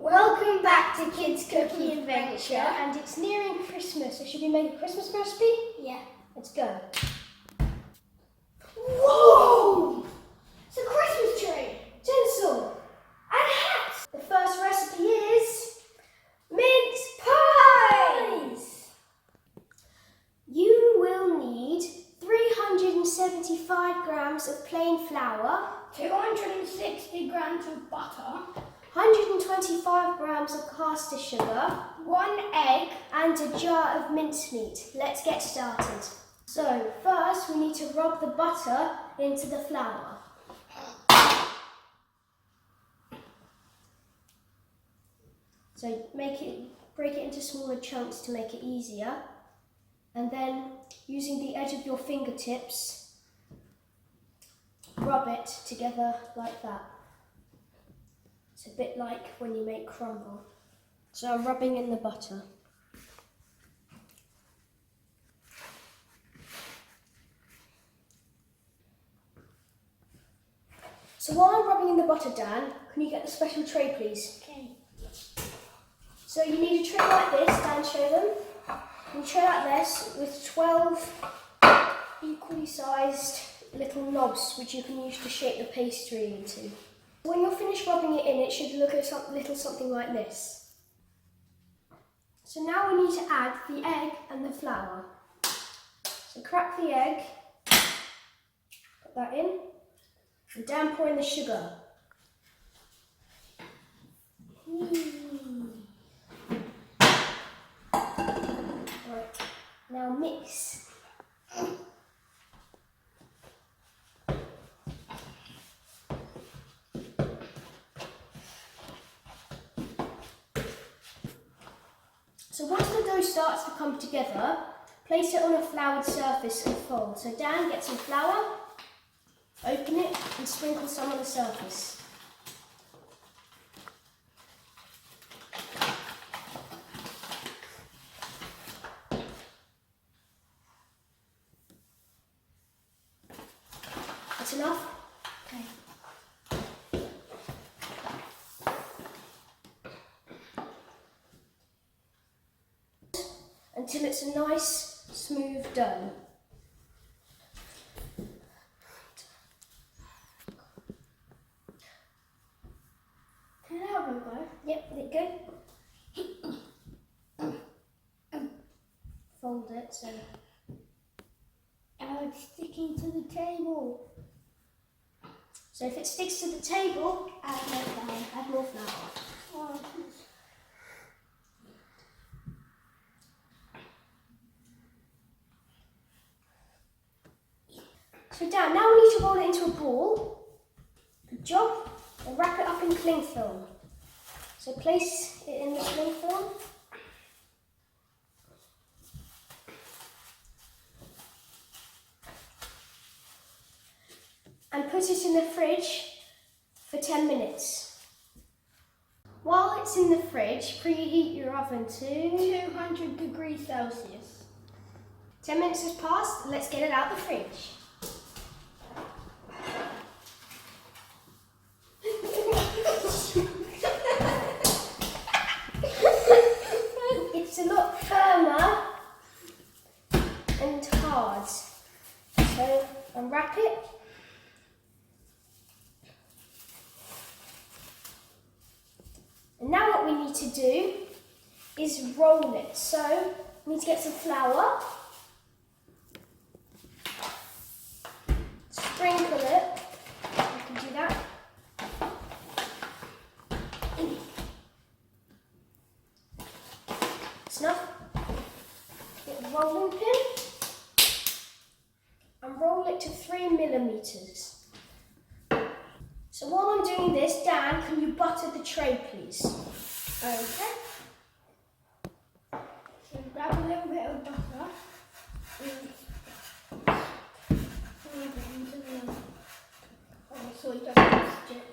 Welcome back to Kids Cooking Adventure, and it's nearing Christmas, so should we make a Christmas recipe? Yeah. Let's go. Whoa! It's a Christmas tree! Tinsel! And hats! The first recipe is mince pies! You will need 375 grams of plain flour, 260 grams of butter, 125 grams of caster sugar, 1 egg, and a jar of mincemeat. Let's get started. So first we need to rub the butter into the flour. So break it into smaller chunks to make it easier. And then using the edge of your fingertips, rub it together like that. It's a bit like when you make crumble. So I'm rubbing in the butter. So while I'm rubbing in the butter, Dan, can you get the special tray, please? Okay. So you need a tray like this, Dan, show them. A tray like this with 12 equally sized little knobs which you can use to shape the pastry into. When you're finished rubbing it in, it should look a little something like this. So now we need to add the egg and the flour. So crack the egg, put that in, and Dan pour in the sugar. Right, now mix. So once the dough starts to come together, place it on a floured surface and fold. So Dan, get some flour, open it and sprinkle some on the surface. That's enough? Okay. Until it's a nice, smooth dough. Can I have a go? Yep, is it good? Fold it so. Oh, it's sticking to the table. So if it sticks to the table, Add more flour. add more flour. Oh, So Dan, now we need to roll it into a ball. Good job. And wrap it up in cling film. So place it in the cling film. And put it in the fridge for 10 minutes. While it's in the fridge, preheat your oven to 200 degrees Celsius. 10 minutes has passed, let's get it out the fridge. It's a lot firmer and hard. So unwrap it. And now what we need to do is roll it. So we need to get some flour, sprinkle it. You can do that. That's enough. Get the rolling pin and roll it to 3 millimeters. So while I'm doing this, Dan, can you butter the tray, please? Okay. So grab a little bit of butter and pour it into the so it doesn't stick.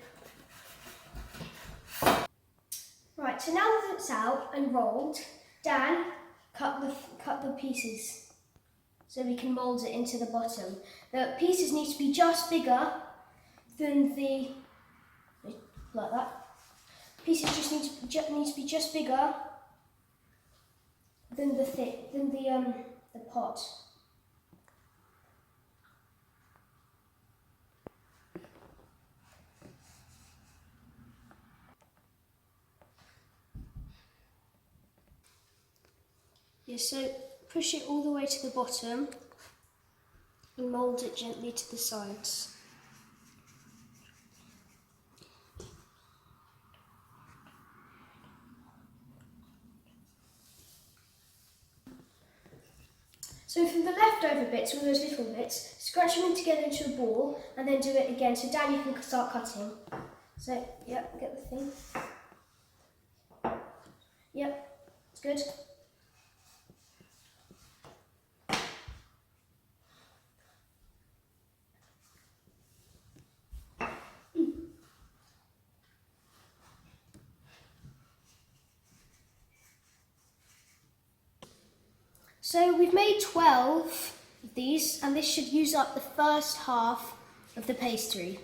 Right, so now that it's out and rolled, Dan, cut the pieces so we can mould it into the bottom. The pieces need to be just bigger than the, like that, pieces just need to be just bigger than the pot. Yeah, so push it all the way to the bottom and mould it gently to the sides. So from the leftover bits, all those little bits, scratch them in together into a ball and then do it again. So Dan, you can start cutting. So, yep, get the thing. Yep, it's good. So we've made 12 of these, and this should use up the first half of the pastry.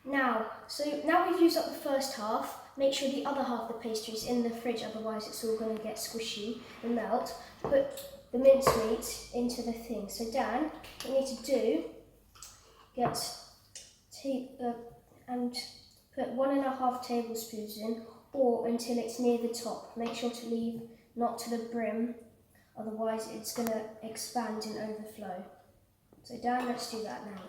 Now we've used up the first half, make sure the other half of the pastry is in the fridge, otherwise it's all going to get squishy and melt. Put the mincemeat into the thing. So Dan, what you need to do, and put 1.5 tablespoons in, or until it's near the top. Make sure to leave not to the brim, otherwise it's going to expand and overflow. So Dan, let's do that now.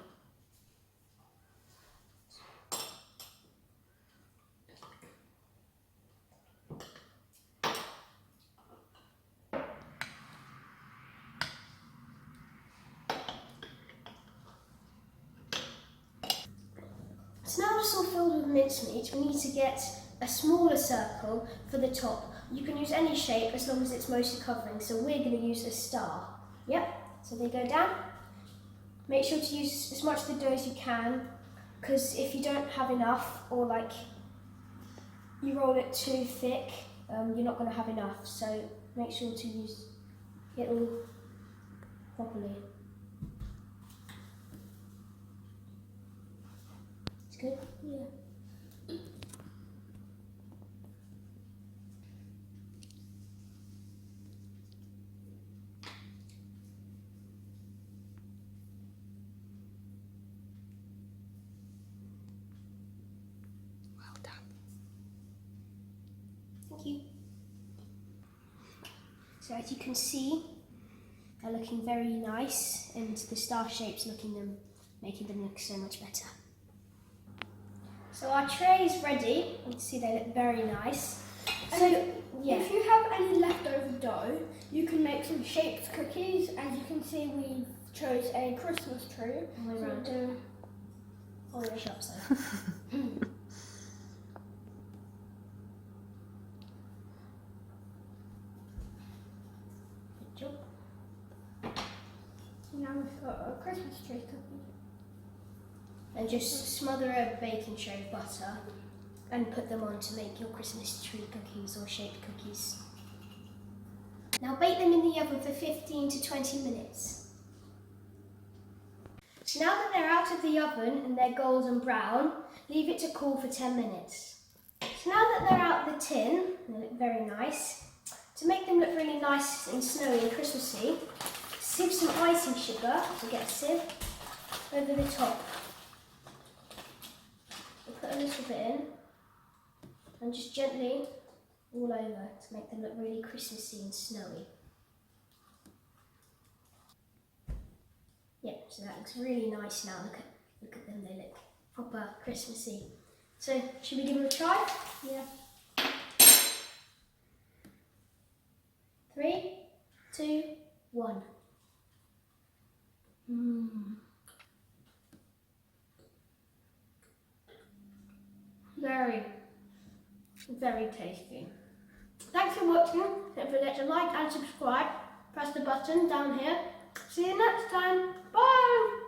So now it's all filled with mincemeat, we need to get a smaller circle for the top. You can use any shape as long as it's mostly covering, so we're going to use a star. Yep, so they go down. Make sure to use as much of the dough as you can, because if you don't have enough, or like you roll it too thick, you're not going to have enough, so make sure to use it all properly. It's good? Yeah. Well done. Thank you. So as you can see, they're looking very nice, and the star shape's making them look so much better. So our tray is ready. You can see they look very nice. And So yeah, if you have any leftover dough, you can make some shaped cookies. As you can see, we chose a Christmas tree. all the way around. So, All the way up, so. Good job. now we've got a Christmas tree cookie. And just smother a baking tray of butter and put them on to make your Christmas tree cookies or shaped cookies. Now bake them in the oven for 15 to 20 minutes. Now that they're out of the oven and they're golden brown, leave it to cool for 10 minutes. So now that they're out of the tin, they look very nice. To make them look really nice and snowy and Christmassy, sieve some icing sugar, so get a sieve, over the top. Put a little bit in and just gently all over to make them look really Christmassy and snowy. Yeah, so that looks really nice now. Look at them, they look proper Christmassy. So, should we give them a try? Yeah. 3, 2, 1. Very, very tasty. Thanks for watching. Don't forget to like and subscribe. Press the button down here. See you next time. Bye!